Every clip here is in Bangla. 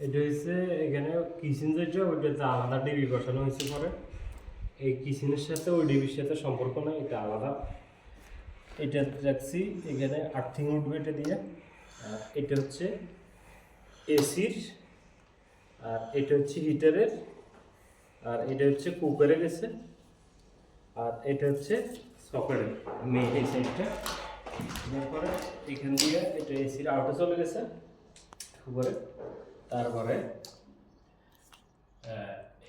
এটা হচ্ছে এখানে কিচেন যেটা ওইটাতে আলাদা ডিবি বসানো হয়েছে পরে। এই কিচেনের সাথে ওই ডিবির সাথে সম্পর্ক নেই, এটা আলাদা। এটা রাখছি এখানে আর্থিং উঠবে এটা দিয়ে। আর এটা হচ্ছে এসির, আর এটা হচ্ছে হিটারের, আর এটা হচ্ছে কুকারে গেছে, আর এটা হচ্ছে সকেটের মেন এই সাইডটা। তারপরে এখান দিয়ে এটা এসির আউটে চলে গেছে উপরে। তারপরে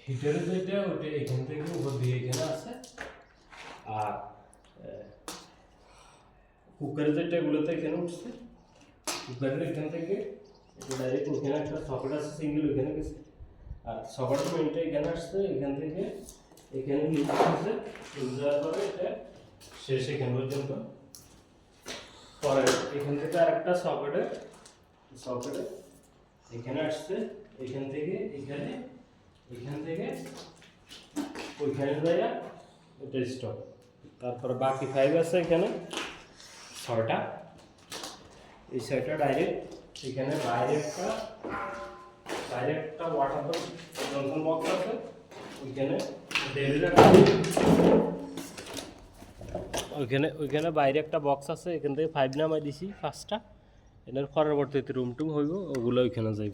হিটারের যেটা ওটা এখান থেকে উপর দিয়ে এখানে আছে। আর কুকারের যেটা এগুলোতে এখানে উঠছে, কুকারের এখান থেকে এটা ডাইরেক্ট ওখানে একটা সকেট আছে সিঙ্গেল, ওখানে গেছে। আর সকেটের মেনটা এখানে আসছে, এখান থেকে এখানে নিচে আসছে, যাওয়ার পরে এটা শেষ এখান পর্যন্ত। পরে এখান থেকে আরেকটা সকেটে এখানে আসছে, এখান থেকে এখানে, এখান থেকে ওইখানে যাইয়া এটা স্টপ। তারপরে বাকি 5 আছে এখানে 6টা। এই 6টা ডাইরেক্ট এখানে বাইরে একটা ওয়াটার জনসন বক্স আছে, ওইখানে ওইখানে বাইরে একটা বক্স আছে, এখান থেকে 5 নামাই দিছি 5টা। এর পরবর্তীতে রুম টুম হইব, ওগুলো ওইখানে যাইব।